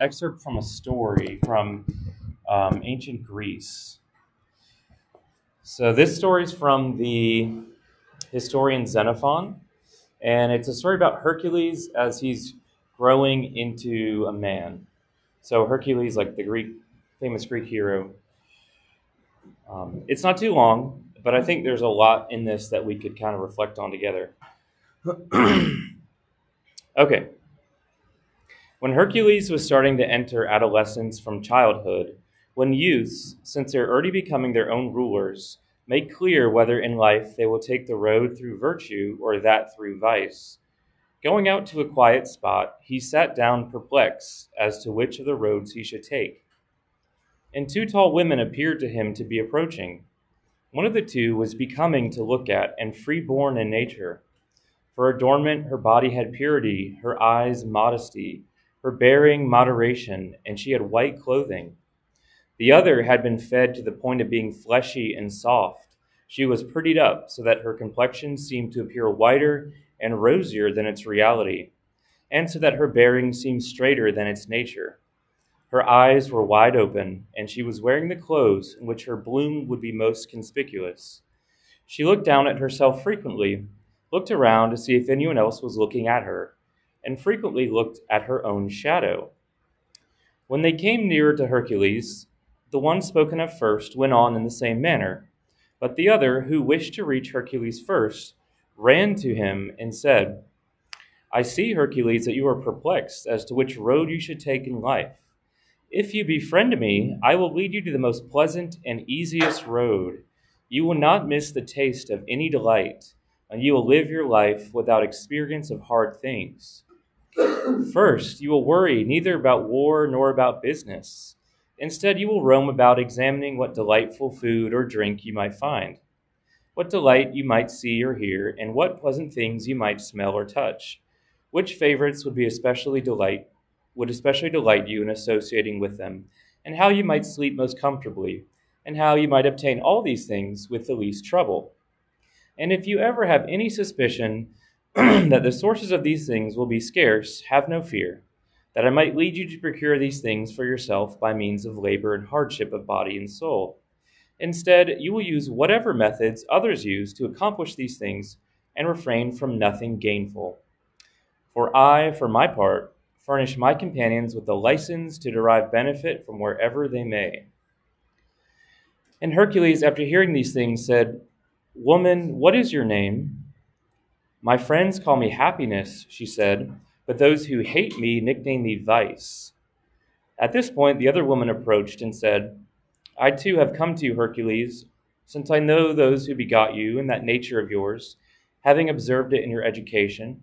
excerpt from a story from ancient Greece. So this story is from the historian Xenophon, and it's a story about Hercules as he's growing into a man. So Hercules, like the famous Greek hero. It's not too long, but I think there's a lot in this that we could kind of reflect on together. Okay. When Hercules was starting to enter adolescence from childhood, when youths, since they're already becoming their own rulers, make clear whether in life they will take the road through virtue or that through vice. Going out to a quiet spot, he sat down perplexed as to which of the roads he should take. And two tall women appeared to him to be approaching. One of the two was becoming to look at and free-born in nature. For adornment, her body had purity, her eyes modesty, her bearing moderation, and she had white clothing. The other had been fed to the point of being fleshy and soft. She was prettied up so that her complexion seemed to appear whiter and rosier than its reality, and so that her bearing seemed straighter than its nature. Her eyes were wide open, and she was wearing the clothes in which her bloom would be most conspicuous. She looked down at herself frequently, looked around to see if anyone else was looking at her, and frequently looked at her own shadow. When they came nearer to Hercules, the one spoken of first went on in the same manner, but the other, who wished to reach Hercules first, ran to him and said, I see, Hercules, that you are perplexed as to which road you should take in life. If you befriend me, I will lead you to the most pleasant and easiest road. You will not miss the taste of any delight, and you will live your life without experience of hard things. First, you will worry neither about war nor about business. Instead, you will roam about examining what delightful food or drink you might find, what delight you might see or hear, and what pleasant things you might smell or touch. Which favorites would especially delight you in associating with them, and how you might sleep most comfortably, and how you might obtain all these things with the least trouble. And if you ever have any suspicion that the sources of these things will be scarce, have no fear, that I might lead you to procure these things for yourself by means of labor and hardship of body and soul. Instead, you will use whatever methods others use to accomplish these things and refrain from nothing gainful. For I, for my part, furnish my companions with the license to derive benefit from wherever they may. And Hercules, after hearing these things, said, Woman, what is your name? My friends call me Happiness, she said, but those who hate me nickname me Vice. At this point, the other woman approached and said, I too have come to you, Hercules, since I know those who begot you and that nature of yours, having observed it in your education.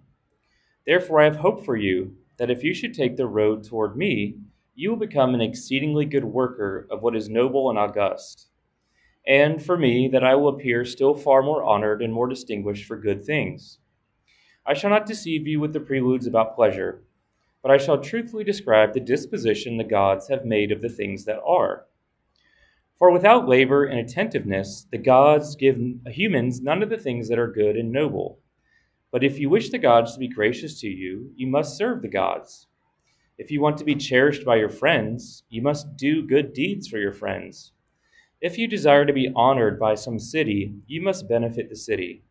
Therefore I have hope for you, that if you should take the road toward me, you will become an exceedingly good worker of what is noble and august. And for me, that I will appear still far more honored and more distinguished for good things. I shall not deceive you with the preludes about pleasure, but I shall truthfully describe the disposition the gods have made of the things that are. For without labor and attentiveness, the gods give humans none of the things that are good and noble. But if you wish the gods to be gracious to you, you must serve the gods. If you want to be cherished by your friends, you must do good deeds for your friends. If you desire to be honored by some city, you must benefit the city.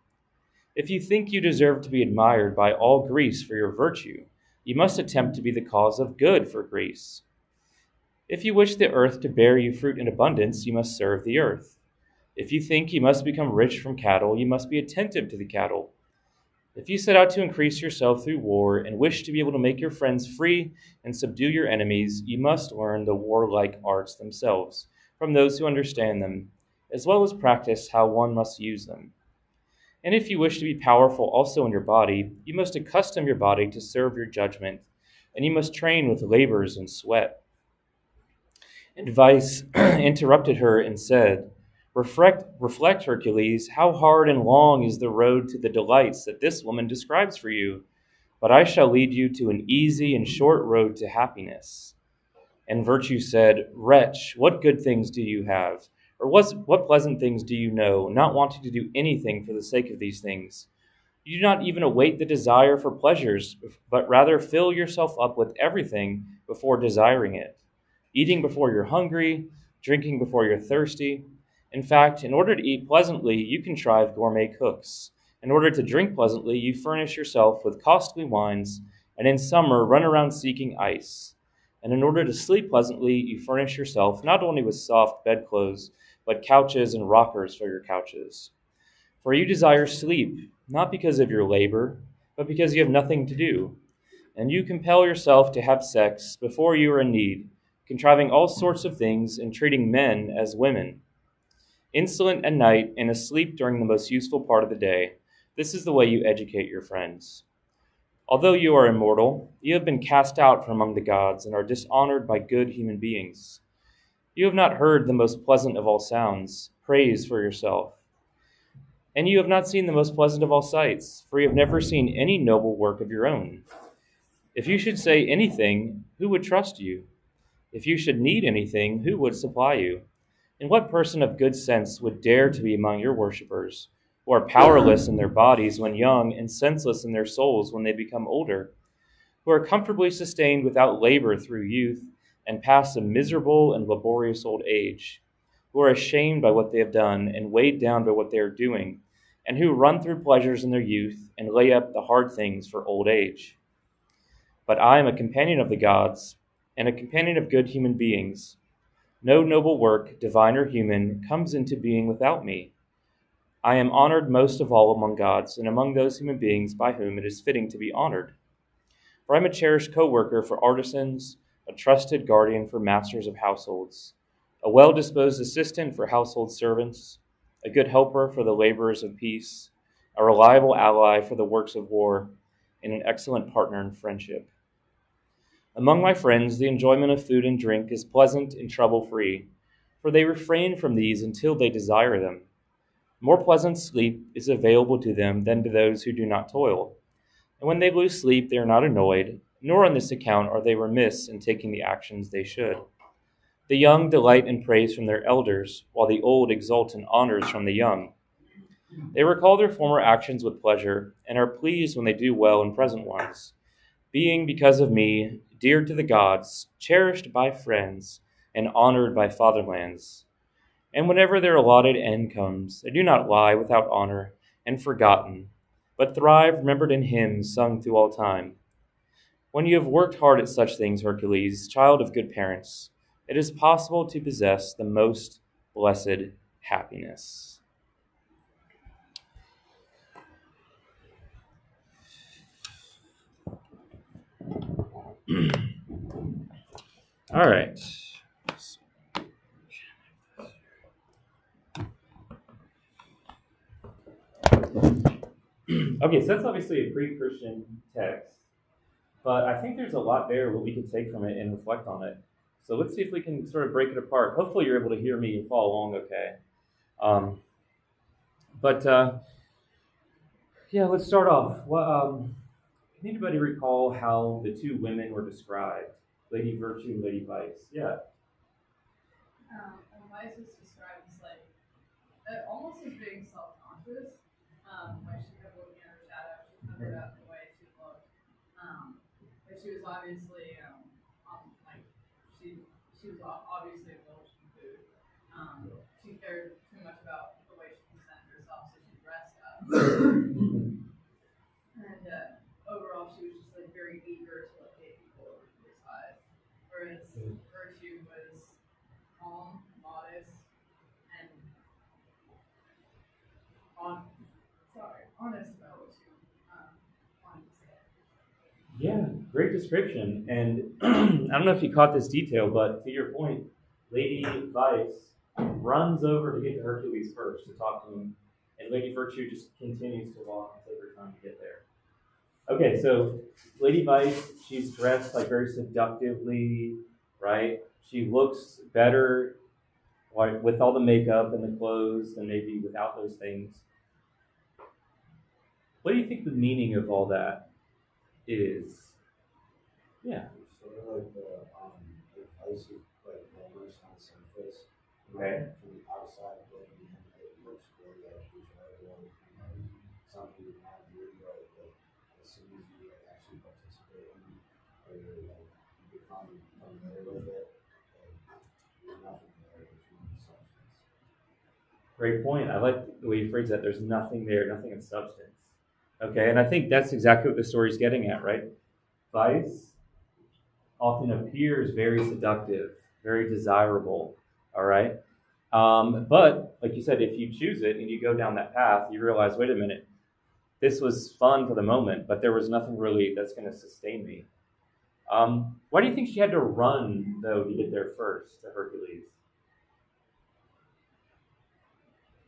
If you think you deserve to be admired by all Greece for your virtue, you must attempt to be the cause of good for Greece. If you wish the earth to bear you fruit in abundance, you must serve the earth. If you think you must become rich from cattle, you must be attentive to the cattle. If you set out to increase yourself through war and wish to be able to make your friends free and subdue your enemies, you must learn the warlike arts themselves from those who understand them, as well as practice how one must use them. And if you wish to be powerful also in your body, you must accustom your body to serve your judgment, and you must train with labors and sweat. And Vice interrupted her and said, reflect, Hercules, how hard and long is the road to the delights that this woman describes for you, but I shall lead you to an easy and short road to happiness. And Virtue said, Wretch, what good things do you have? Or what pleasant things do you know, not wanting to do anything for the sake of these things? You do not even await the desire for pleasures, but rather fill yourself up with everything before desiring it, eating before you're hungry, drinking before you're thirsty. In fact, in order to eat pleasantly, you contrive gourmet cooks. In order to drink pleasantly, you furnish yourself with costly wines, and in summer run around seeking ice. And in order to sleep pleasantly, you furnish yourself not only with soft bedclothes, but couches and rockers for your couches. For you desire sleep, not because of your labor, but because you have nothing to do. And you compel yourself to have sex before you are in need, contriving all sorts of things and treating men as women. Insolent at night and asleep during the most useful part of the day, this is the way you educate your friends. Although you are immortal, you have been cast out from among the gods and are dishonored by good human beings. You have not heard the most pleasant of all sounds, praise for yourself. And you have not seen the most pleasant of all sights, for you have never seen any noble work of your own. If you should say anything, who would trust you? If you should need anything, who would supply you? And what person of good sense would dare to be among your worshippers, who are powerless in their bodies when young and senseless in their souls when they become older, who are comfortably sustained without labor through youth and pass a miserable and laborious old age, who are ashamed by what they have done and weighed down by what they are doing, and who run through pleasures in their youth and lay up the hard things for old age? But I am a companion of the gods and a companion of good human beings. No noble work, divine or human, comes into being without me. I am honored most of all among gods and among those human beings by whom it is fitting to be honored. For I am a cherished co-worker for artisans, a trusted guardian for masters of households, a well-disposed assistant for household servants, a good helper for the laborers of peace, a reliable ally for the works of war, and an excellent partner in friendship. Among my friends, the enjoyment of food and drink is pleasant and trouble-free, for they refrain from these until they desire them. More pleasant sleep is available to them than to those who do not toil. And when they lose sleep, they are not annoyed, nor on this account are they remiss in taking the actions they should. The young delight in praise from their elders, while the old exult in honors from the young. They recall their former actions with pleasure, and are pleased when they do well in present ones, being, because of me, dear to the gods, cherished by friends, and honored by fatherlands. And whenever their allotted end comes, they do not lie without honor and forgotten, but thrive remembered in hymns sung through all time. When you have worked hard at such things, Hercules, child of good parents, it is possible to possess the most blessed happiness. All right. Okay, so that's obviously a pre-Christian text, but I think there's a lot there what we could take from it and reflect on it. So let's see if we can sort of break it apart. Hopefully, you're able to hear me and follow along okay. Um, but yeah, let's start off. Can anybody recall how the two women were described? Lady Virtue and Lady Vice. Yeah. And Vice is described as like almost as being self-conscious. Like she kept looking at her shadow, she covered up the way she looked. But she was obviously, like she was obviously indulged in food. She cared too much about the way she presented herself, so she dressed up. And overall, she was just like very eager to like get people over to her side. Whereas Virtue was calm, modest, and honest about what she wanted to say. Yeah, great description. And I don't know if you caught this detail, but to your point, Lady Vice runs over to get to Hercules first to talk to him, and Lady Virtue just continues to walk and take her time to get there. Okay, so Lady Vice, she's dressed like very seductively, right? She looks better like, with all the makeup and the clothes than maybe without those things. What do you think the meaning of all that is? Yeah. Sort of like the ice is like glamorous on the surface. Okay. From the outside looking in, it looks great, actually. So everyone, something you want to do, where like you become familiar with it, and there's nothing there, there's no substance. Great point. I like the way you phrase that. There's nothing there, nothing of substance. Okay, and I think that's exactly what the story's getting at, right? Vice often appears very seductive, very desirable, all right? But like you said, if you choose it and you go down that path, you realize, wait a minute, this was fun for the moment, but there was nothing really that's going to sustain me. Why do you think she had to run, though, to get there first to Hercules?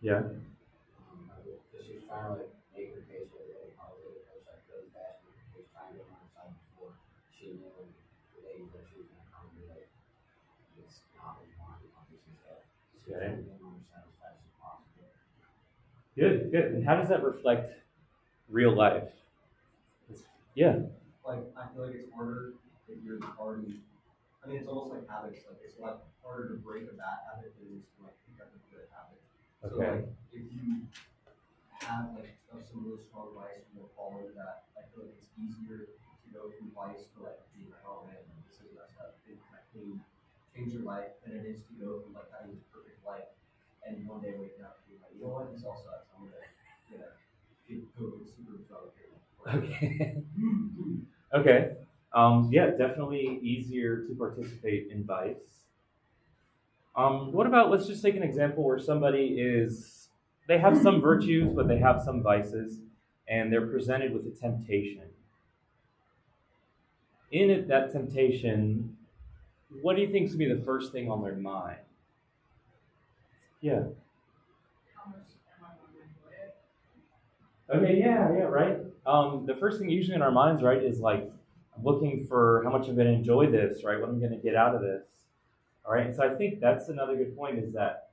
Yeah. Because she's trying to like make her case really positive, it's like really fast, make her case trying to get on her side before she knew the lady that she was gonna come and be like, it's not what you want, obviously stuff. She's Okay. trying to get on her side as fast as possible. Good, good. And how does that reflect real life? Yeah. Like, I feel like it's harder if you're already, I mean, it's almost like habits. Like, it's a lot harder to break a bad habit than it is to, like, pick up a good habit. So, Okay. like, if you have, like, some really strong vice and you'll fall into that, I feel like it's easier to go from vice to, like, being like, oh, man, this is messed up. Things kind of change your life than it is to go from, like, having this perfect life and one day waking up and being like, you know what, this all sucks. I'm going to, go super drunk. Okay. Okay. Yeah, definitely easier to participate in vice. What about, let's just take an example where they have some virtues, but they have some vices, and they're presented with a temptation. In it, that temptation, what do you think is going to be the first thing on their mind? Yeah. How much am I going to enjoy it? Okay, yeah, right. The first thing usually in our minds, right, is like looking for how much I'm going to enjoy this, right? What I'm going to get out of this. All right, and so I think that's another good point is that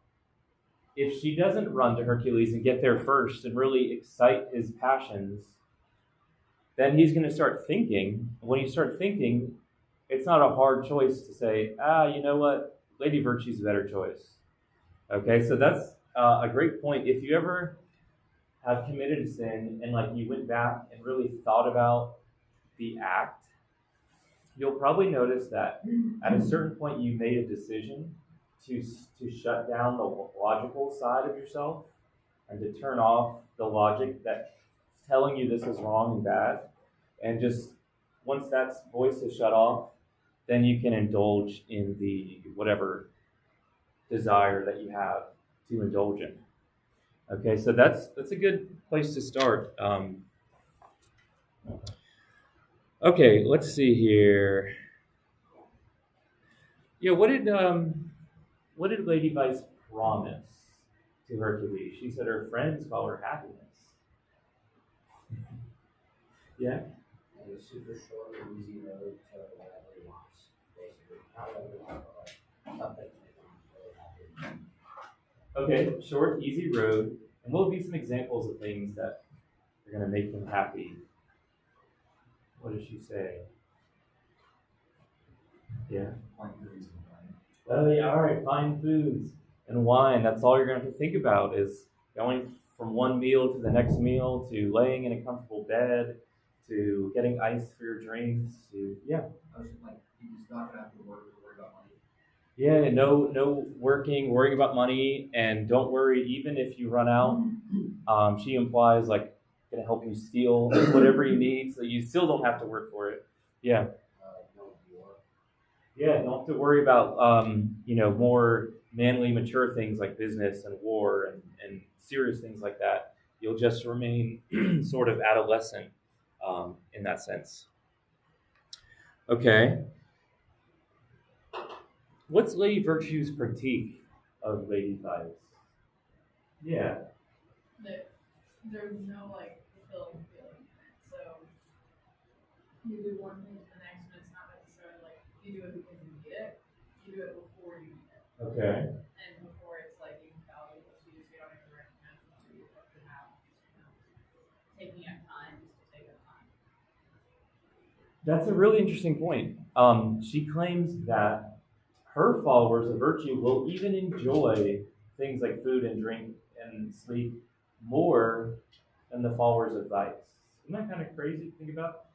if she doesn't run to Hercules and get there first and really excite his passions, then he's going to start thinking. When you start thinking, it's not a hard choice to say, you know what, Lady Virtue's a better choice. Okay, so that's a great point. If you ever have committed a sin and like you went back and really thought about the act, you'll probably notice that at a certain point you made a decision to shut down the logical side of yourself and to turn off the logic that's telling you this is wrong and bad. And just once that voice is shut off, then you can indulge in the whatever desire that you have to indulge in. Okay, so that's a good place to start. Okay, let's see here. Yeah, what did Lady Vice promise to Hercules? She said her friends call her happiness. Yeah. And it's super short and easy road to whatever he wants, basically. Not whatever he wants, but like stuff that can make him really happy. Okay, short, easy road. And what would be some examples of things that are going to make him happy? What did she say? Yeah. Fine foods and wine. Oh, yeah, all right, fine foods and wine. That's all you're going to have to think about is going from one meal to the next meal, to laying in a comfortable bed, to getting ice for your drinks, to, yeah. I was just like, you're just not gonna have to worry about money. Yeah, no worrying about money, and don't worry, even if you run out. She implies like gonna help you steal whatever you need, so you still don't have to work for it. Yeah. No war. Yeah, don't have to worry about more manly, mature things like business and war and serious things like that. You'll just remain sort of adolescent in that sense. Okay. What's Lady Virtue's critique of Lady Vice? Yeah. That there's no like fulfilling feeling in it. So you do one thing to the next, and it's not necessarily like you do it because you need it. You do it before you need it, Okay. and before it's like even valuable to you, so you don't even recognize what you have to have. Taking up time just to take up time. That's a really interesting point. She claims that her followers of virtue will even enjoy things like food and drink and sleep more than the followers of vice. Isn't that kind of crazy to think about?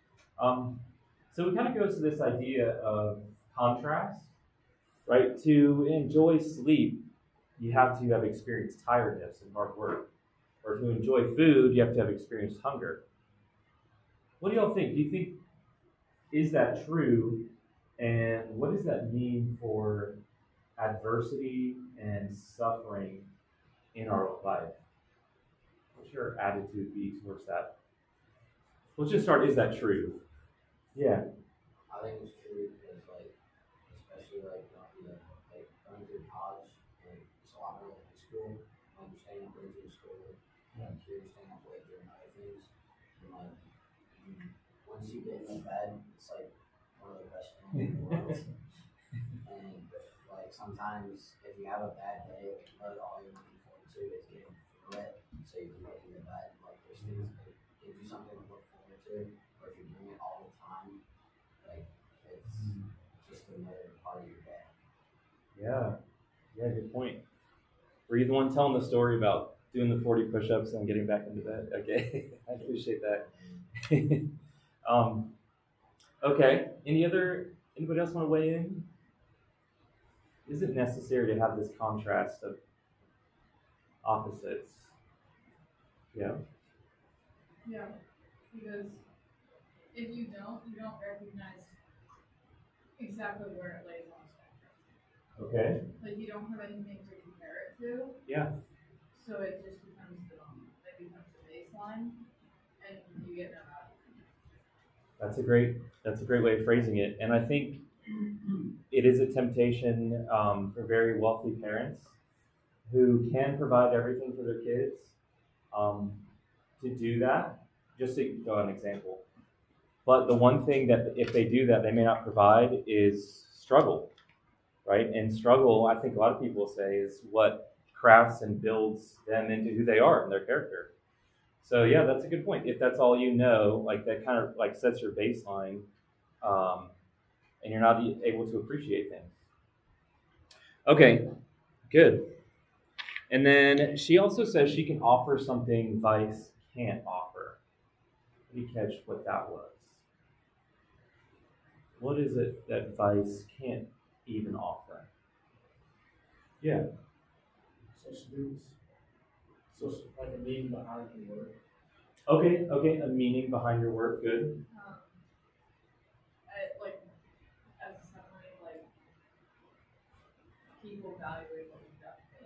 So it kind of goes to this idea of contrast, right? To enjoy sleep, you have to have experienced tiredness and hard work. Or to enjoy food, you have to have experienced hunger. What do y'all think? Do you think, is that true? And what does that mean for adversity and suffering in our life? What's your attitude be towards that? Let's just start. Is that true? Yeah. I think it's true because, like, especially like going through college, and it's a lot more like school. When you're staying up late through school, you're staying up late doing other things. And like, once you get in the bed, it's like one of the best feelings in the world. And like sometimes, if you have a bad day, like, really all you're looking forward to is getting through it, so you can get in the bed. Like there's things that give you something to look forward to, or if you're doing it all the time, like it's just another part of your day. Yeah. Yeah, good point. Were you the one telling the story about doing the 40 push-ups and getting back into bed? Okay. I appreciate that. Okay. Anybody else want to weigh in? Is it necessary to have this contrast of opposites? Yeah. Yeah, because if you don't recognize exactly where it lays on the spectrum. Okay. Like you don't have anything to compare it to, Yeah. so it just becomes the baseline, and you get no value. That's a great way of phrasing it, and I think it is a temptation for very wealthy parents who can provide everything for their kids to do that. Just to go an example, but the one thing that if they do that, they may not provide is struggle, right? And struggle, I think a lot of people say, is what crafts and builds them into who they are and their character. So yeah, that's a good point. If that's all you know, like that kind of like sets your baseline, and you're not able to appreciate things. Okay, good. And then she also says she can offer something vice can't offer. Let me catch what that was. What is it that vice can't even offer? Yeah. Social, like a meaning behind the work. Okay, a meaning behind your work, good. Like as a summary, like people valuing what you've done for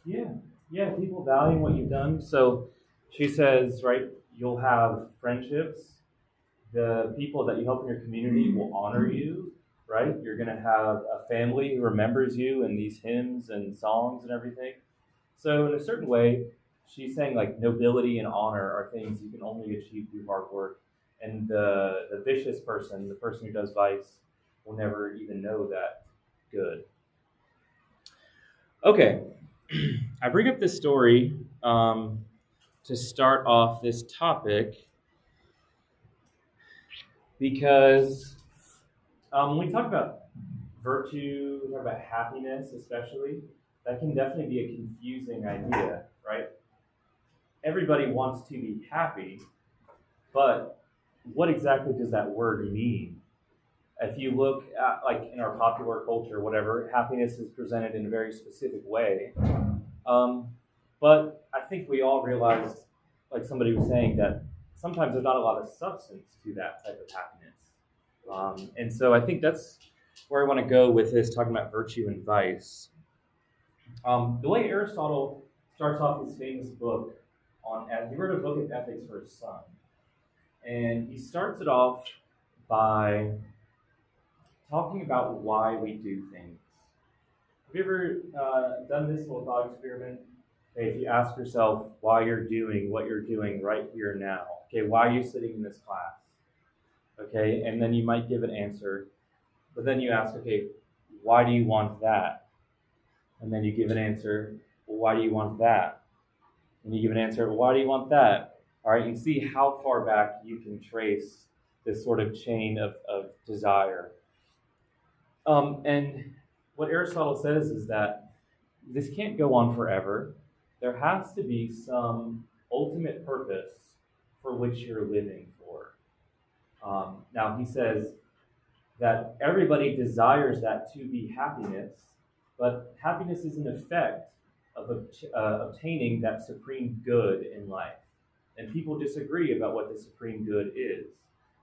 them. Yeah, people valuing what you've done. So she says, right, you'll have friendships. The people that you help in your community will honor you, right? You're going to have a family who remembers you in these hymns and songs and everything. So in a certain way, she's saying like nobility and honor are things you can only achieve through hard work. And the vicious person, the person who does vice, will never even know that good. Okay, I bring up this story to start off this topic because when we talk about virtue, we talk about happiness especially, that can definitely be a confusing idea, right? Everybody wants to be happy, but what exactly does that word mean? If you look at, like in our popular culture, whatever, happiness is presented in a very specific way. But I think we all realized, like somebody was saying, that sometimes there's not a lot of substance to that type of happiness. And so I think that's where I want to go with this, talking about virtue and vice. The way Aristotle starts off his famous book he wrote a book of ethics for his son. And he starts it off by talking about why we do things. Have you ever done this little thought experiment? Okay, if you ask yourself why you're doing what you're doing right here now. Okay, why are you sitting in this class? Okay, and then you might give an answer. But then you ask, okay, why do you want that? And then you give an answer, well, why do you want that? And you give an answer, well, why do you want that? All right, you see how far back you can trace this sort of chain of desire. And what Aristotle says is that this can't go on forever. There has to be some ultimate purpose for which you're living for. Now he says that everybody desires that to be happiness, but happiness is an effect of obtaining that supreme good in life. And people disagree about what the supreme good is.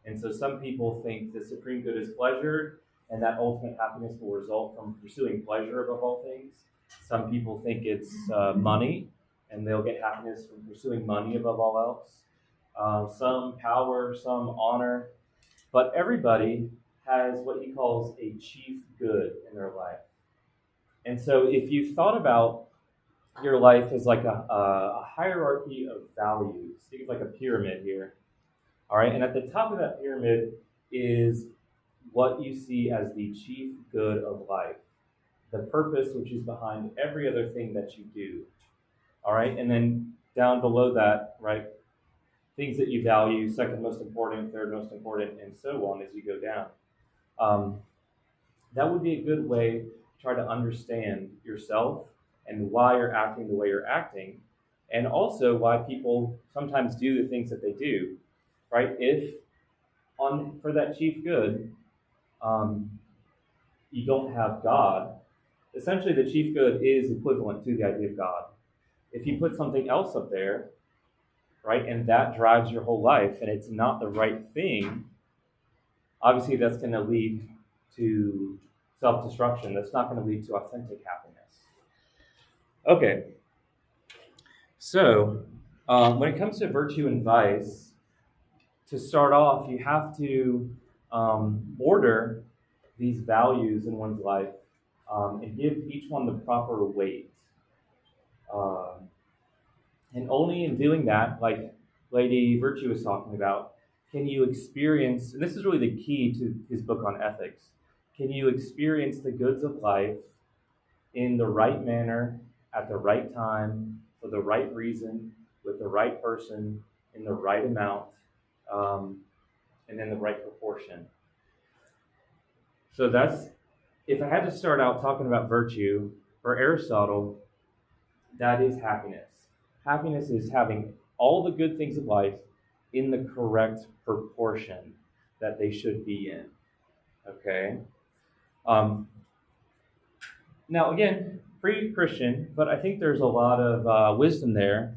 And so some people think the supreme good is pleasure, and that ultimate happiness will result from pursuing pleasure above all things. Some people think it's money, and they'll get happiness from pursuing money above all else. Some power, some honor. But everybody has what he calls a chief good in their life. And so if you've thought about your life as like a hierarchy of values, think of like a pyramid here. All right, and at the top of that pyramid is what you see as the chief good of life, the purpose which is behind every other thing that you do. All right, and then down below that, right, things that you value, second most important, third most important, and so on as you go down. That would be a good way to try to understand yourself and why you're acting the way you're acting, and also why people sometimes do the things that they do, right? If for that chief good, you don't have God, essentially the chief good is equivalent to the idea of God. If you put something else up there, right, and that drives your whole life, and it's not the right thing, obviously that's going to lead to self-destruction. That's not going to lead to authentic happiness. Okay, so when it comes to virtue and vice, to start off, you have to order these values in one's life and give each one the proper weight. And only in doing that, like Lady Virtue was talking about, can you experience, and this is really the key to his book on ethics, can you experience the goods of life in the right manner, at the right time, for the right reason, with the right person, in the right amount, and in the right proportion. So that's, if I had to start out talking about virtue, for Aristotle, that is happiness. Happiness is having all the good things of life in the correct proportion that they should be in. Okay? Now, again, pre-Christian, but I think there's a lot of wisdom there.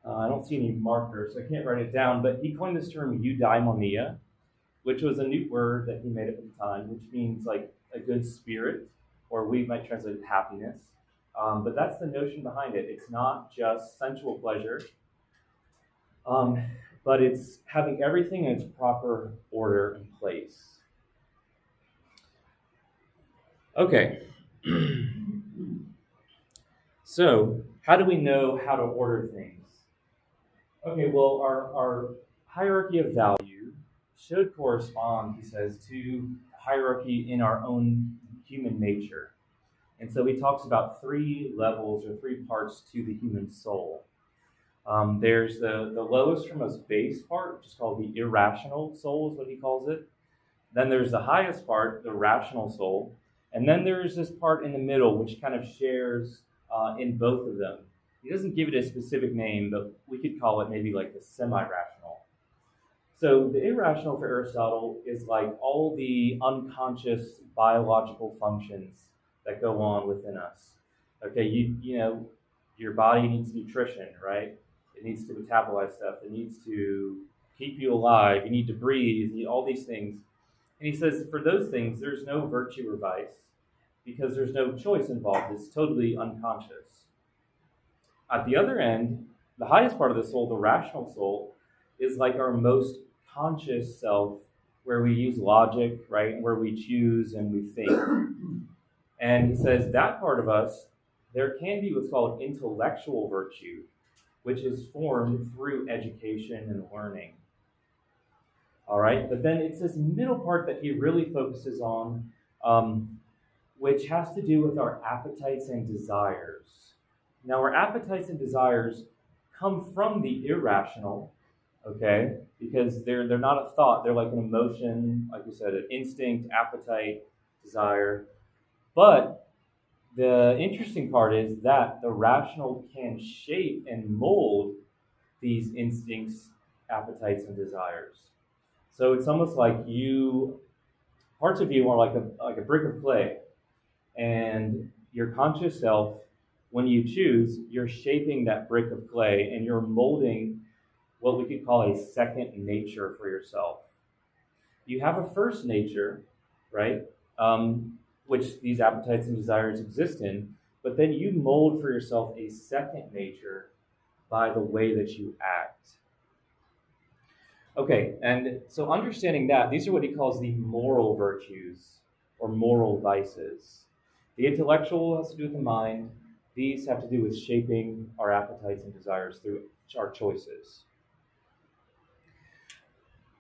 I don't see any markers, so I can't write it down, but he coined this term eudaimonia, which was a new word that he made up at the time, which means like a good spirit, or we might translate it happiness. But that's the notion behind it. It's not just sensual pleasure, but it's having everything in its proper order and place. Okay. So, how do we know how to order things? Okay, well, our hierarchy of value should correspond, he says, to hierarchy in our own human nature. And so he talks about three levels or three parts to the human soul. There's the lowest or most base part, which is called the irrational soul, is what he calls it. Then there's the highest part, the rational soul. And then there's this part in the middle, which kind of shares in both of them. He doesn't give it a specific name, but we could call it maybe like the semi-rational. So the irrational for Aristotle is like all the unconscious biological functions that go on within us. Okay, you know, your body needs nutrition, right? It needs to metabolize stuff. It needs to keep you alive. You need to breathe, you need all these things. And he says for those things, there's no virtue or vice because there's no choice involved. It's totally unconscious. At the other end, the highest part of the soul, the rational soul, is like our most conscious self, where we use logic, right? Where we choose and we think. And he says that part of us, there can be what's called intellectual virtue, which is formed through education and learning. All right, but then it's this middle part that he really focuses on, which has to do with our appetites and desires. Now, our appetites and desires come from the irrational, okay, because they're not a thought. They're like an emotion, like we said, an instinct, appetite, desire. But the interesting part is that the rational can shape and mold these instincts, appetites, and desires. So it's almost like parts of you are like a brick of clay, and your conscious self, when you choose, you're shaping that brick of clay, and you're molding what we could call a second nature for yourself. You have a first nature, right? Which these appetites and desires exist in, but then you mold for yourself a second nature by the way that you act. Okay, and so understanding that, these are what he calls the moral virtues or moral vices. The intellectual has to do with the mind. These have to do with shaping our appetites and desires through our choices.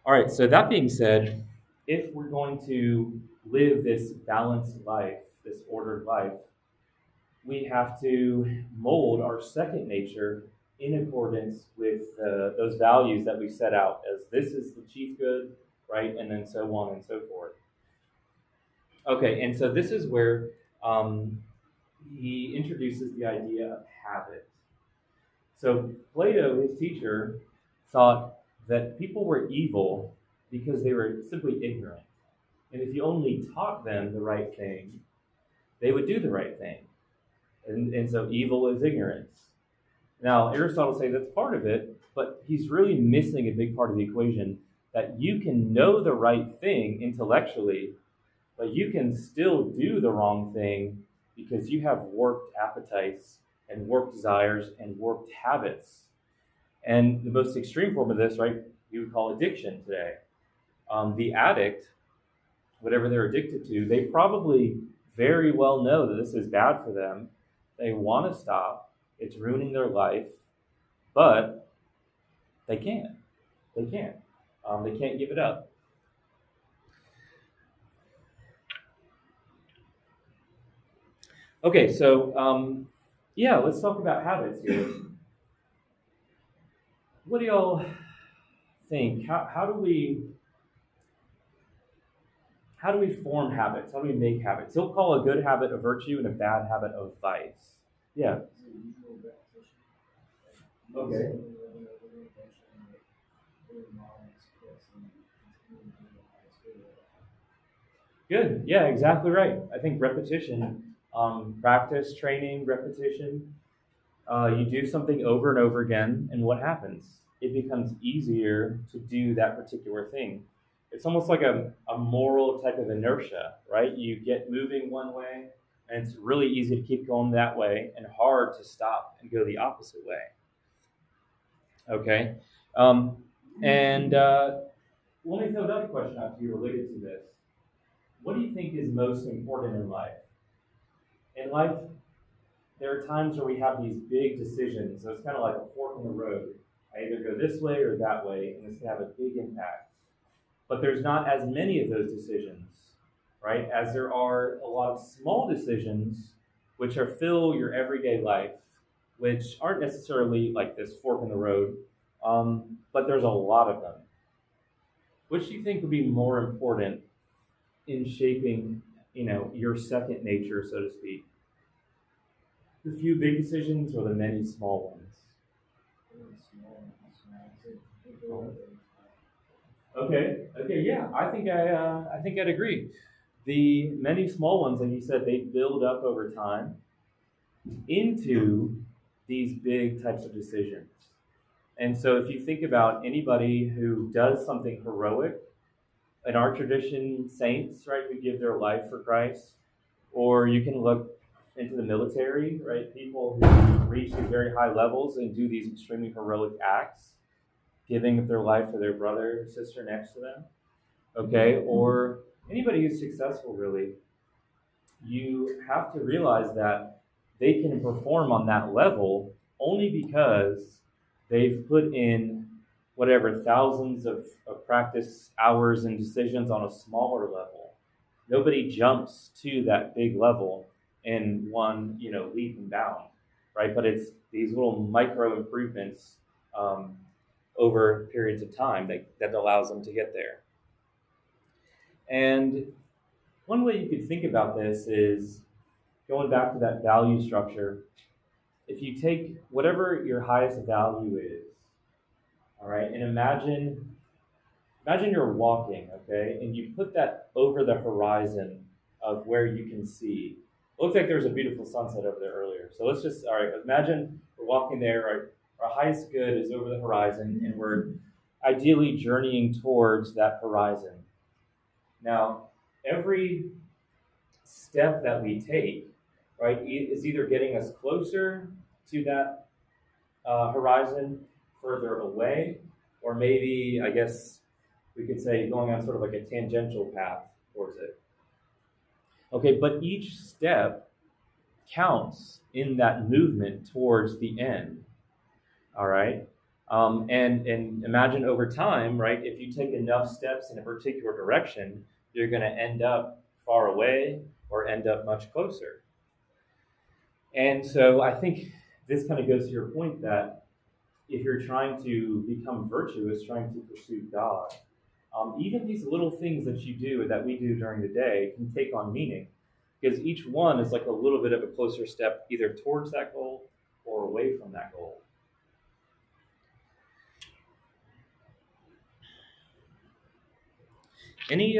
All right, so that being said, if we're going to live this balanced life, this ordered life, we have to mold our second nature in accordance with those values that we set out as this is the chief good, right? And then so on and so forth. Okay, and so this is where he introduces the idea of habit. So Plato, his teacher, thought that people were evil because they were simply ignorant. And if you only taught them the right thing, they would do the right thing. And so evil is ignorance. Now, Aristotle says that's part of it, but he's really missing a big part of the equation, that you can know the right thing intellectually, but you can still do the wrong thing because you have warped appetites and warped desires and warped habits. And the most extreme form of this, right, you would call addiction today. The addict, whatever they're addicted to, they probably very well know that this is bad for them. They want to stop. It's ruining their life, but they can't. They can't. They can't give it up. Okay, so yeah, let's talk about habits here. What do y'all think? How do we form habits? How do we make habits? He'll call a good habit a virtue and a bad habit a vice. Yeah. Okay. Good. Yeah, exactly right. I think repetition, practice, training, repetition. You do something over and over again, and what happens? It becomes easier to do that particular thing. It's almost like a moral type of inertia, right? You get moving one way, and it's really easy to keep going that way, and hard to stop and go the opposite way. Okay? And let me throw another question out to you related to this. What do you think is most important in life? In life, there are times where we have these big decisions. So it's kind of like a fork in the road. I either go this way or that way, and this can have a big impact. But there's not as many of those decisions, right, as there are a lot of small decisions which are fill your everyday life, which aren't necessarily like this fork in the road, but there's a lot of them. Which do you think would be more important in shaping, your second nature, so to speak? The few big decisions or the many small ones? Okay, yeah, I think I'd agree. The many small ones, like you said, they build up over time into these big types of decisions. And so if you think about anybody who does something heroic, in our tradition, saints, right, who give their life for Christ, or you can look into the military, right, people who reach these very high levels and do these extremely heroic acts, giving up their life for their brother or sister next to them, okay, or anybody who's successful, really, you have to realize that they can perform on that level only because they've put in whatever thousands of practice hours and decisions on a smaller level. Nobody jumps to that big level in one, leap and bound, right? But it's these little micro improvements over periods of time that allows them to get there. And one way you could think about this is going back to that value structure. If you take whatever your highest value is, all right, and imagine imagine you're walking, okay, and you put that over the horizon of where you can see. It looks like there was a beautiful sunset over there earlier. So let's just, all right, imagine we're walking there, our highest good is over the horizon, and we're ideally journeying towards that horizon. Now, every step that we take, right, is either getting us closer to that horizon, further away, or maybe, I guess we could say, going on sort of like a tangential path towards it. Okay, but each step counts in that movement towards the end. All right. And imagine over time, right? If you take enough steps in a particular direction, you're going to end up far away or end up much closer. And so I think this kind of goes to your point that if you're trying to become virtuous, trying to pursue God, even these little things that you do, that we do during the day, can take on meaning, because each one is like a little bit of a closer step either towards that goal or away from that goal. Any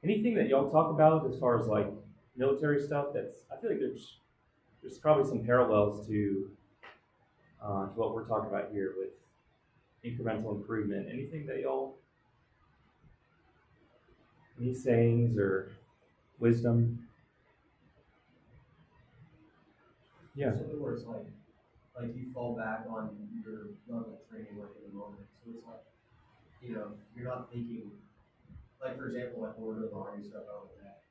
anything that y'all talk about as far as like military stuff? That's, I feel like there's probably some parallels to what we're talking about here with incremental improvement. Anything that y'all, any sayings or wisdom? Yeah. So where it's like you fall back on your level of training like in the moment. So it's like, you're not thinking, like for example, like when we're doing the army stuff out with that,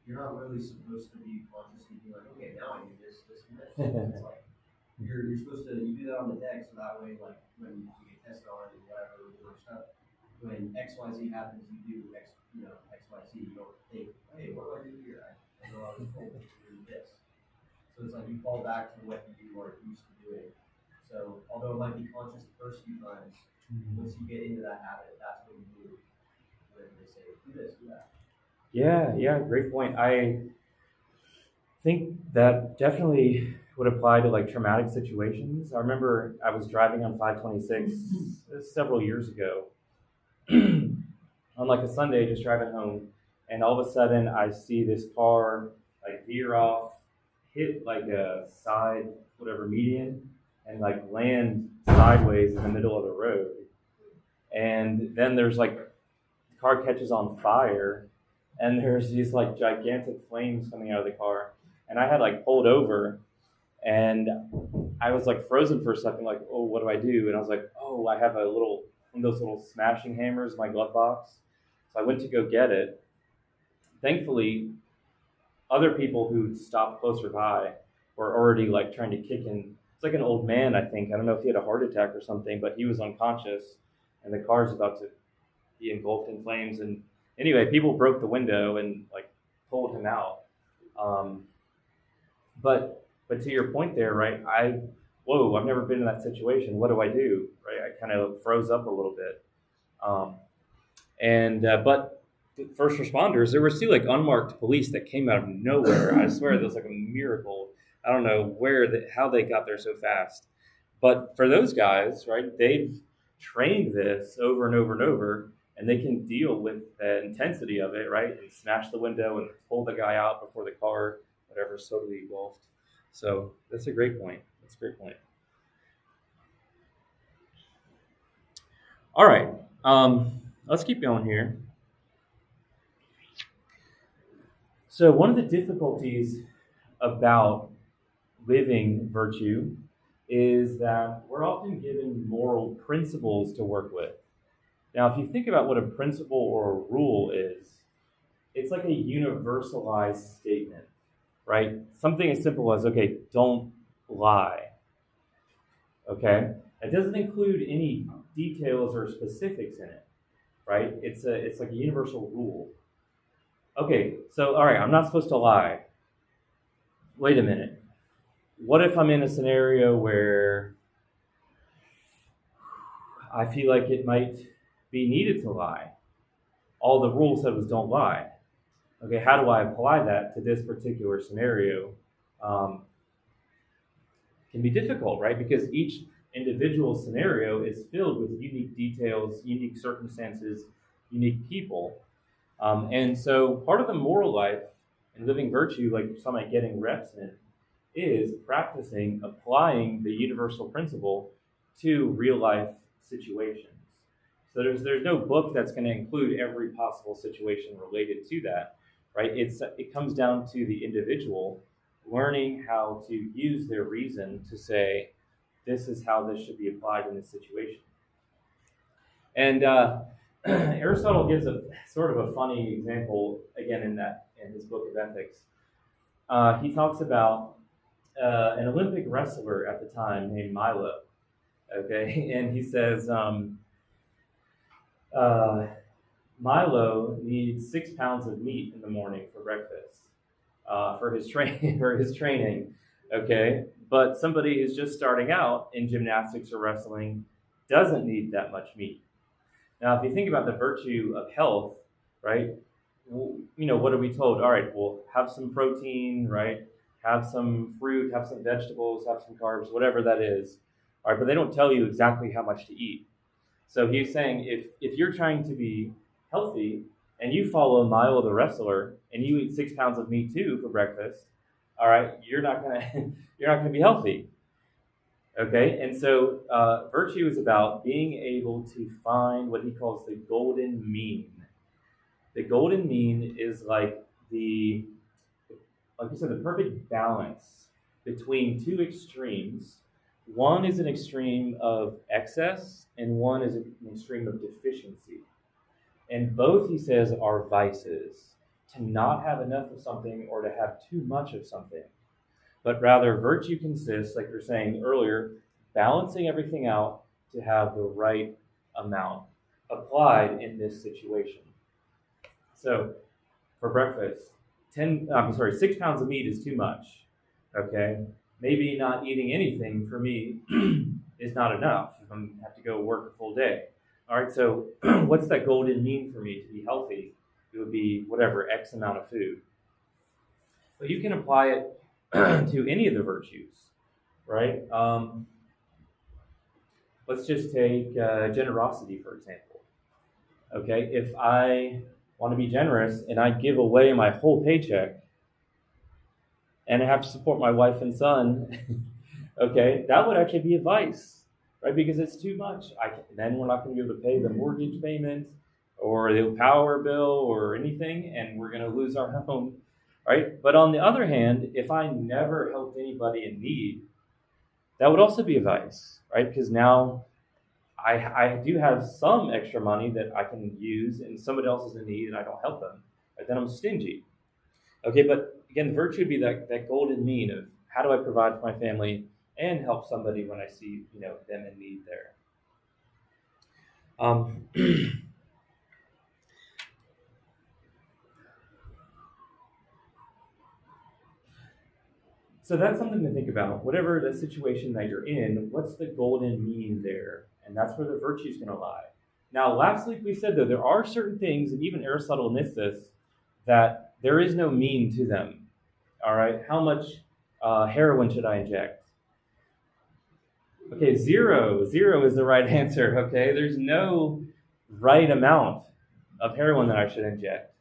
you're not really supposed to be consciously being like, okay, now I do this, this, and this. It's like you're supposed to, you do that on the deck, so that way, like when you get tested on it or whatever or stuff, when X Y Z happens, you do X, X Y Z. You don't think, hey, what do I do here? I know I was told to do this. So it's like you fall back to what you are used to doing. So although it might be conscious the first few times, once you get into that habit, that's when you do. When they say, do this, do that. Yeah, great point. I think that definitely would apply to like traumatic situations. I remember I was driving on 526 several years ago on like a Sunday, just driving home, and all of a sudden I see this car like veer off, hit like a side whatever median, and like land sideways in the middle of the road. And then there's like the car catches on fire, and there's these like gigantic flames coming out of the car, and I had like pulled over, and I was like frozen for a second, like, oh, what do I do? And I was like, oh, I have one of those little smashing hammers in my glove box. So I went to go get it. Thankfully, other people who stopped closer by were already like trying to kick in. It's like an old man, I think. I don't know if he had a heart attack or something, but he was unconscious, and the car's about to be engulfed in flames. And anyway, people broke the window and like pulled him out. But to your point there, right? I've never been in that situation. What do I do? Right? I kind of froze up a little bit. But the first responders, there were still like unmarked police that came out of nowhere. I swear that was like a miracle. I don't know how they got there so fast. But for those guys, right? They've trained this over and over and over, and they can deal with the intensity of it, right? And smash the window and pull the guy out before the car, whatever, is totally engulfed. So that's a great point. All right, let's keep going here. So one of the difficulties about living virtue is that we're often given moral principles to work with. Now, if you think about what a principle or a rule is, it's like a universalized statement, right? Something as simple as, okay, don't lie. Okay? It doesn't include any details or specifics in it, right? It's like a universal rule. Okay, so all right, I'm not supposed to lie. Wait a minute. What if I'm in a scenario where I feel like it might be needed to lie? All the rule said was don't lie. Okay, how do I apply that to this particular scenario? Can be difficult, right? Because each individual scenario is filled with unique details, unique circumstances, unique people. And so part of the moral life and living virtue, like somebody getting reps in, is practicing applying the universal principle to real life situations. So there's no book that's going to include every possible situation related to that, right? It comes down to the individual learning how to use their reason to say, this is how this should be applied in this situation. And Aristotle gives a sort of a funny example again in his book of Ethics. He talks about an Olympic wrestler at the time named Milo. Okay, and he says Milo needs 6 pounds of meat in the morning for breakfast for his training. Okay, but somebody who's just starting out in gymnastics or wrestling doesn't need that much meat. Now, if you think about the virtue of health, right? What are we told? All right, well, have some protein, right? Have some fruit, have some vegetables, have some carbs, whatever that is. All right, but they don't tell you exactly how much to eat. So he's saying if you're trying to be healthy and you follow Milo the wrestler and you eat 6 pounds of meat too for breakfast, all right, you're not gonna be healthy. Okay, and so virtue is about being able to find what he calls the golden mean. The golden mean is like you said, the perfect balance between two extremes. One is an extreme of excess, and one is an extreme of deficiency. And both, he says, are vices. To not have enough of something or to have too much of something. But rather, virtue consists, like we were saying earlier, balancing everything out to have the right amount applied in this situation. So, for breakfast, 6 pounds of meat is too much. Okay, maybe not eating anything for me is not enough if I have to go work a full day. All right, so what's that golden mean for me to be healthy? It would be whatever X amount of food. But you can apply it to any of the virtues, right? Let's just take generosity, for example. Okay, if I want to be generous and I give away my whole paycheck and I have to support my wife and son, okay, that would actually be a vice, right? Because it's too much. Then we're not going to be able to pay the mortgage payment or the power bill or anything, and we're going to lose our home, right? But on the other hand, if I never helped anybody in need, that would also be a vice, right? Because now I do have some extra money that I can use, and somebody else is in need, and I don't help them. Right? Then I'm stingy. Okay, but again, virtue would be that golden mean of how do I provide for my family and help somebody when I see them in need there. So that's something to think about. Whatever the situation that you're in, what's the golden mean there? And that's where the virtue is going to lie. Now, last week we said, though, there are certain things, and even Aristotle admits this, that there is no mean to them. All right, how much heroin should I inject? Okay, zero. Zero is the right answer, okay? There's no right amount of heroin that I should inject,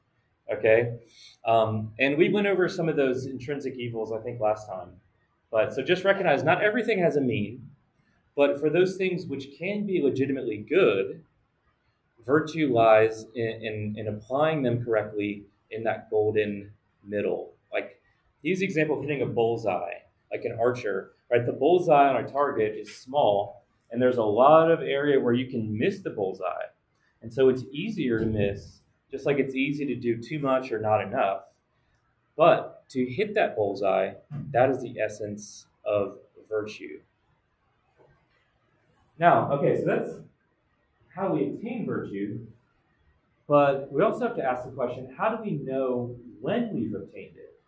okay? And we went over some of those intrinsic evils, I think, last time. But so just recognize not everything has a mean, but for those things which can be legitimately good, virtue lies in applying them correctly in that golden middle. Like, use the example of hitting a bullseye, like an archer, right? The bullseye on a target is small, and there's a lot of area where you can miss the bullseye. And so it's easier to miss, just like it's easy to do too much or not enough. But to hit that bullseye, that is the essence of virtue. Now, okay, so that's how we attain virtue, but we also have to ask the question, how do we know when we've obtained it?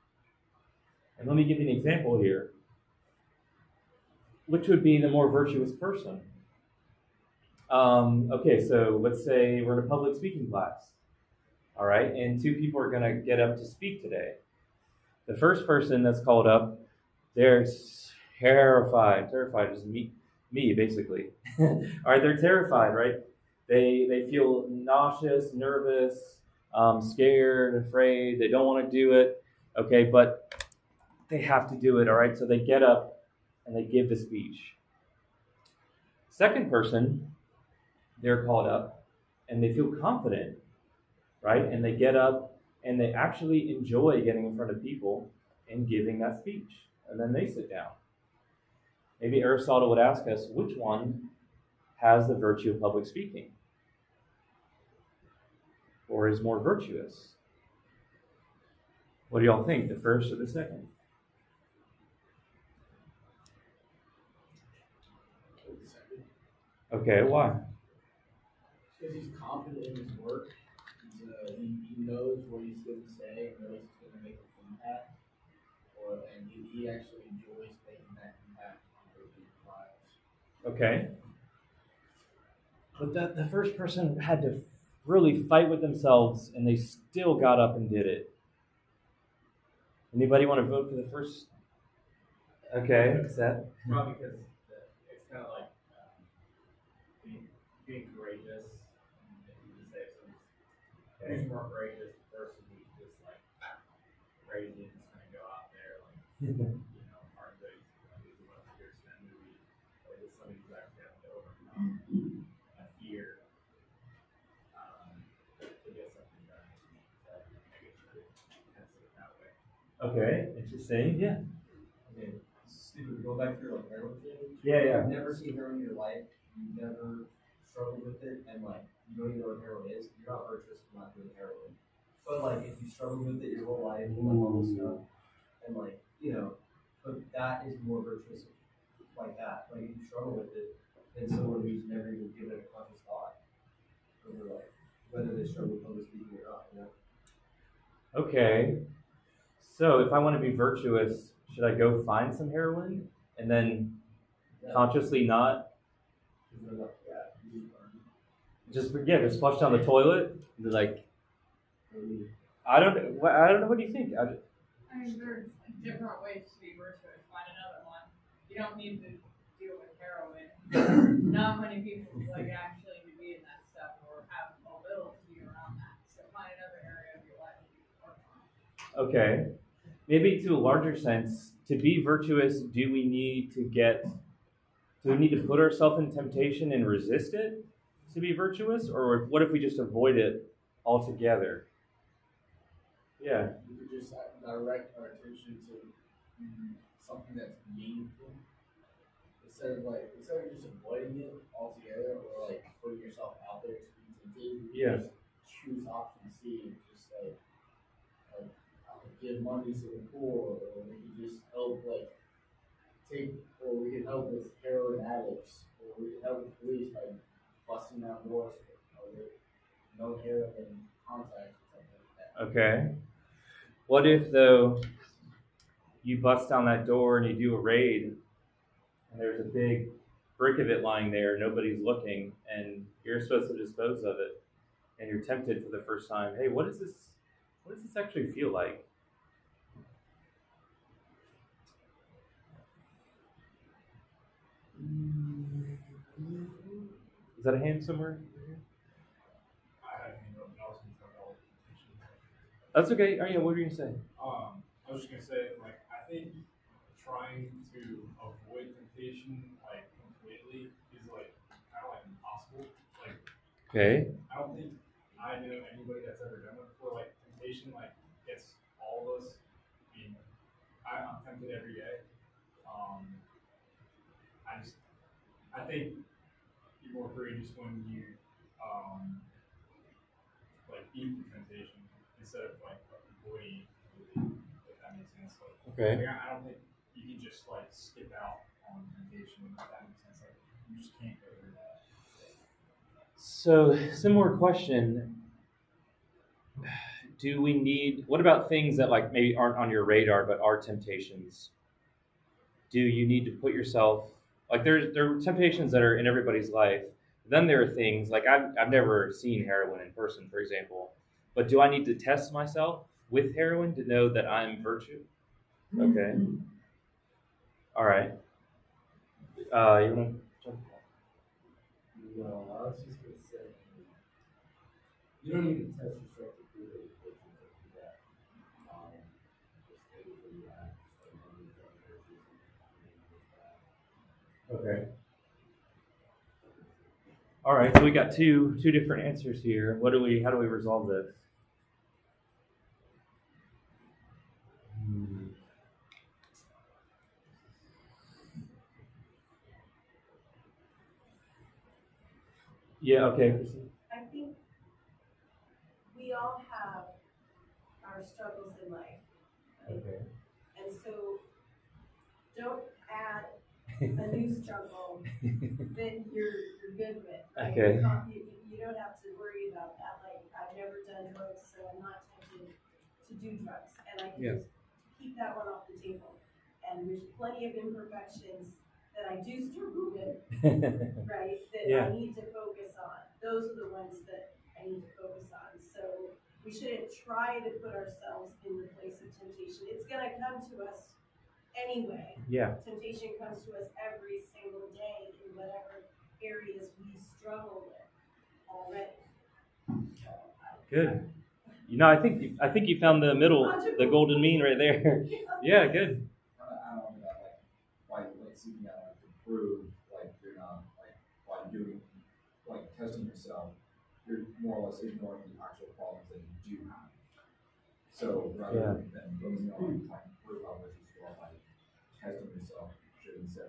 And let me give you an example here. Which would be the more virtuous person? Okay, so let's say we're in a public speaking class, all right, and two people are going to get up to speak today. The first person that's called up, they're terrified, just Me, basically. All right, they're terrified, right? They feel nauseous, nervous, scared, afraid. They don't want to do it. Okay, but they have to do it. All right, so they get up and they give the speech. Second person, they're called up and they feel confident, right? And they get up and they actually enjoy getting in front of people and giving that speech. And then they sit down. Maybe Aristotle would ask us, which one has the virtue of public speaking? Or is more virtuous? What do y'all think, the first or the second? Okay, why? Because he's confident in his work. He knows what he's going to say, knows he's going to make an impact, and he actually enjoys making that impact on other people's lives. Okay. But the first person had to really fight with themselves, and they still got up and did it. Anybody want to vote for the first? Okay, Seth. Probably because it's kind of like being courageous. If you just say who's more courageous, the person who's just like crazy and just gonna go out there like hard things, like the most fierce in that movie, or just somebody who's actually having to overcome a fear to get something done. So I guess you could kind of see it that way. Okay, interesting. Yeah. Okay, stupid. Go back through like heroin thing. Yeah. You've never seen heroin in your life. You've never struggled with it, and like you don't even know what heroin is. You're not virtuous for not doing heroin. But like if you struggle with it your whole life, and like all this stuff, and like but that is more virtuous like that. Like if you struggle with it, than someone who's never even given it a conscious thought over like whether they struggle with public speaking or not. Okay. So if I want to be virtuous, should I go find some heroin and then consciously not just flush down the toilet and be like, I don't know. What do you think? I mean, there's different ways to be virtuous. Find another one. You don't need to deal with heroin. Not many people actually be in that stuff or have mobility around that. So find another area of your life that you can work on. Okay. Maybe to a larger sense, to be virtuous, do we need to put ourselves in temptation and resist it to be virtuous? Or what if we just avoid it altogether? Yeah. We could just direct our attention to something that's meaningful instead of just avoiding it altogether or like putting yourself out there to be tempted. Yeah. Just choose option C and just give money to the poor, or we could just help we could help with heroin addicts, or we could help the police by busting down doors with no heroin contacts or something like that. Okay. What if, though, you bust down that door and you do a raid and there's a big brick of it lying there, nobody's looking, and you're supposed to dispose of it, and you're tempted for the first time, hey, what does this actually feel like? Is that a hand somewhere? I didn't know that was all. That's okay. Oh, yeah, what were you going to say? I was just gonna say, I think trying to avoid temptation completely is kind of impossible. Okay. I don't think I know anybody that's ever done it before. Temptation gets all of us. I mean, I'm tempted every day. I think you're more courageous when you beat the temptation instead of avoiding it, if that makes sense. Okay. I don't think you can just skip out on temptation, if that makes sense. You just can't go through that. So, similar question. What about things that maybe aren't on your radar but are temptations? Do you need to put yourself, there are temptations that are in everybody's life. Then there are things I've never seen heroin in person, for example, but do I need to test myself with heroin to know that I'm virtue? Okay. All right. You want to Well, I was just gonna say, you don't need to test yourself to prove it, but you can do that. Just stay where you at, start learning from virtues and Okay. All right. So we got two different answers here. How do we resolve this? Hmm. Yeah. Okay. I think we all have our struggles in life. Okay. And so don't add a new struggle that you're good with. Right? Okay. You don't have to worry about that. Like, I've never done drugs, so I'm not tempted to do drugs. And I can Yeah. just keep that one off the table. And there's plenty of imperfections that I do struggle with, right? That Yeah. I need to focus on. Those are the ones that I need to focus on. So we shouldn't try to put ourselves in the place of temptation. It's going to come to us anyway. Yeah. Temptation comes to us every single day in whatever areas we struggle with already. So, Good. I think you found the middle, the golden mean right there. Yeah. Good. I don't know that, like seeking out, to prove, you're not, by doing, testing yourself, you're more or less ignoring the actual problems that you do have. So rather than focusing on trying to prove how much you still by testing yourself, you should instead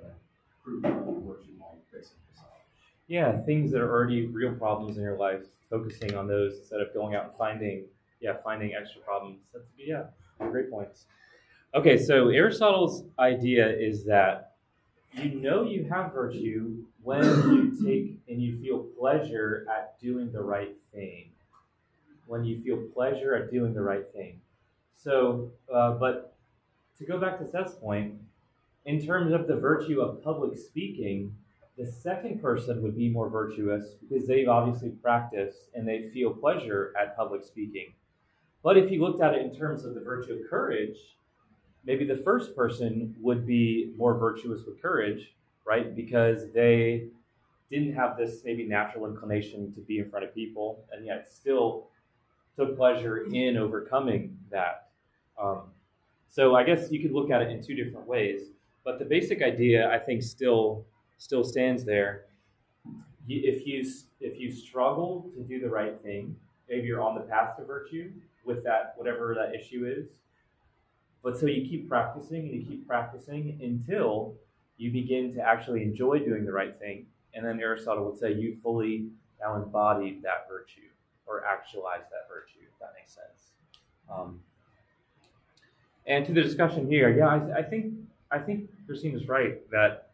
prove how much work you by fixing yourself. Yeah, things that are already real problems in your life, focusing on those instead of going out and finding extra problems. Great points. Okay, so Aristotle's idea is that you have virtue when you take and you feel pleasure at doing the right thing. When you feel pleasure at doing the right thing. So, but to go back to Seth's point, in terms of the virtue of public speaking, the second person would be more virtuous because they've obviously practiced and they feel pleasure at public speaking. But if you looked at it in terms of the virtue of courage, maybe the first person would be more virtuous with courage, right? Because they didn't have this maybe natural inclination to be in front of people and yet still took pleasure in overcoming that. So I guess you could look at it in two different ways, but the basic idea I think still stands there. If you struggle to do the right thing, maybe you're on the path to virtue with that whatever that issue is. But so you keep practicing and you keep practicing until you begin to actually enjoy doing the right thing, and then Aristotle would say you fully now embodied that virtue or actualized that virtue. If that makes sense. And to the discussion here, I think Christina's right that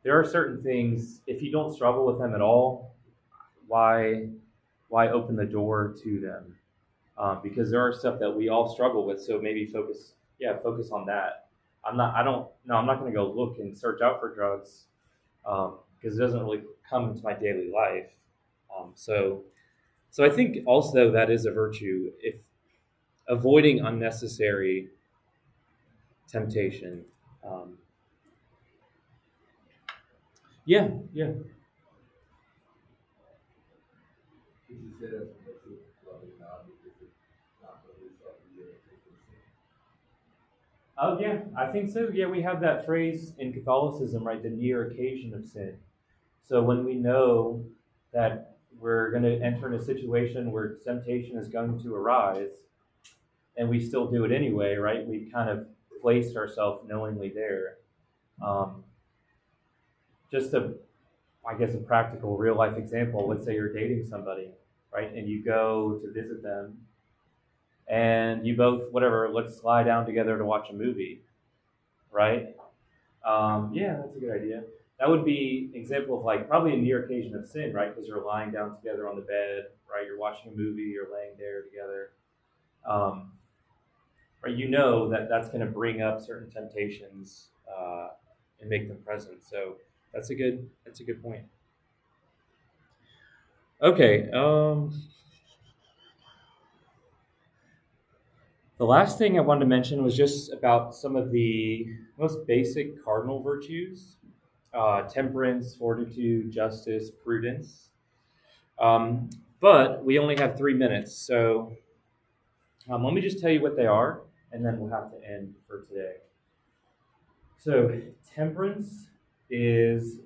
there are certain things, if you don't struggle with them at all, why open the door to them? Because there are stuff that we all struggle with. So maybe focus on that. I'm not going to go look and search out for drugs because it doesn't really come into my daily life. So I think also that is a virtue, if avoiding unnecessary temptation. Yeah. Would you say that's what you're loving God because you're not putting yourself in your expectation? Oh yeah, I think so. Yeah, we have that phrase in Catholicism, right? The near occasion of sin. So when we know that we're going to enter in a situation where temptation is going to arise, and we still do it anyway, right? We've kind of placed ourselves knowingly there. Just a practical real life example. Let's say you're dating somebody, right? And you go to visit them and you both, let's lie down together to watch a movie, right? Yeah, that's a good idea. That would be an example of probably a near occasion of sin, right? Because you're lying down together on the bed, right? You're watching a movie, you're laying there together. Right? You know that's going to bring up certain temptations and make them present. So that's a good point. Okay. The last thing I wanted to mention was just about some of the most basic cardinal virtues. temperance, fortitude, justice, prudence. But we only have 3 minutes, so let me just tell you what they are, and then we'll have to end for today. So, temperance is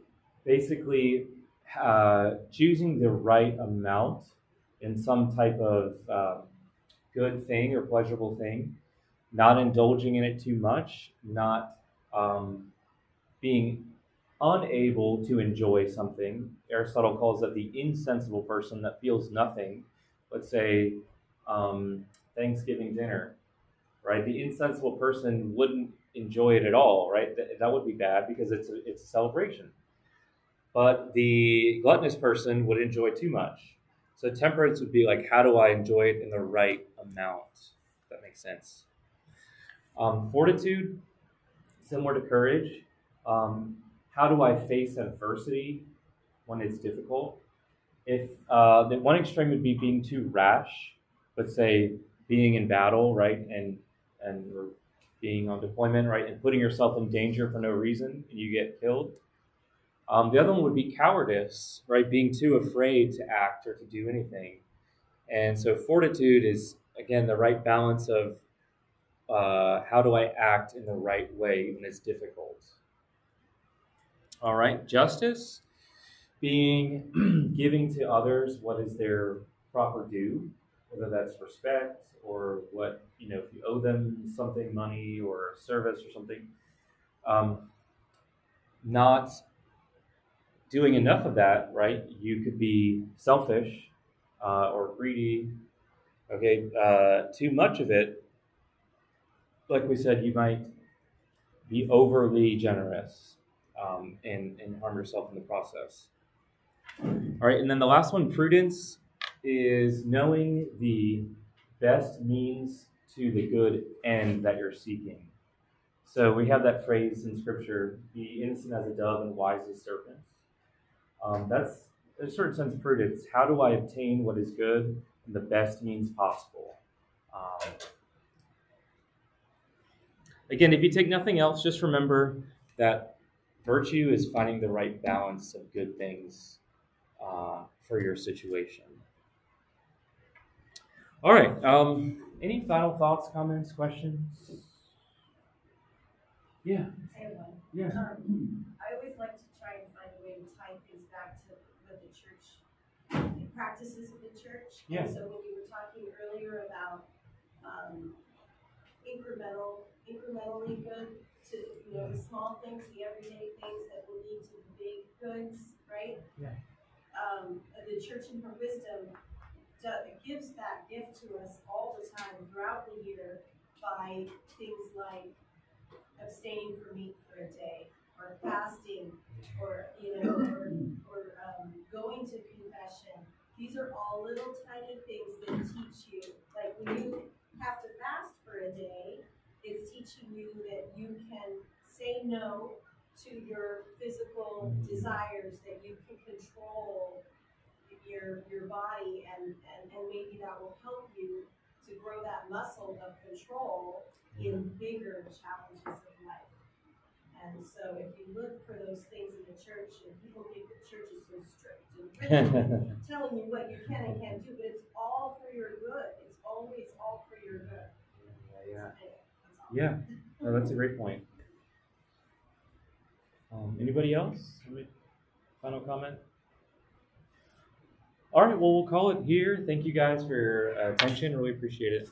basically choosing the right amount in some type of good thing or pleasurable thing, not indulging in it too much, not being unable to enjoy something. Aristotle calls that the insensible person that feels nothing. Let's say Thanksgiving dinner, right? The insensible person wouldn't enjoy it at all, right? That would be bad because it's a celebration. But the gluttonous person would enjoy too much. So temperance would be like, how do I enjoy it in the right amount? If that makes sense. Fortitude, similar to courage. How do I face adversity when it's difficult? If the one extreme would be being too rash, let's say being in battle, right, and or being on deployment, right, and putting yourself in danger for no reason and you get killed. The other one would be cowardice, right, being too afraid to act or to do anything. And so fortitude is again the right balance of how do I act in the right way when it's difficult. All right, justice being giving to others what is their proper due, whether that's respect or what, if you owe them something, money or service or something, not doing enough of that, right? You could be selfish or greedy. Okay, too much of it, like we said, you might be overly generous and harm yourself in the process. All right, and then the last one, prudence, is knowing the best means to the good end that you're seeking. So we have that phrase in Scripture, be innocent as a dove and wise as serpents. That's, in a certain sense, prudence. How do I obtain what is good in the best means possible? Again, if you take nothing else, just remember that virtue is finding the right balance of good things for your situation. All right. Any final thoughts, comments, questions? Yeah. I have one. Yeah. I always like to try and find a way to tie things back to what the church, the practices of the church. Yeah. And so when you were talking earlier about incrementally good to the small things, the everyday things that will lead to the big goods, right? Yeah. The church in her wisdom gives that gift to us all the time throughout the year by things like abstaining from meat for a day, or fasting, or going to confession. These are all little tiny things that teach you. Like when you have to fast for a day, it's teaching you that you can say no to your physical desires, that you can control your body, and maybe that will help you to grow that muscle of control in bigger challenges of life. And so if you look for those things in the church, and people think the church is so strict and rigid, telling you what you can and can't do, but it's all for your good. It's always all for your good. Yeah. Anyway, that's all. Yeah. No, that's a great point. Anybody else? Any final comment? All right, well, we'll call it here. Thank you guys for your attention. Really appreciate it.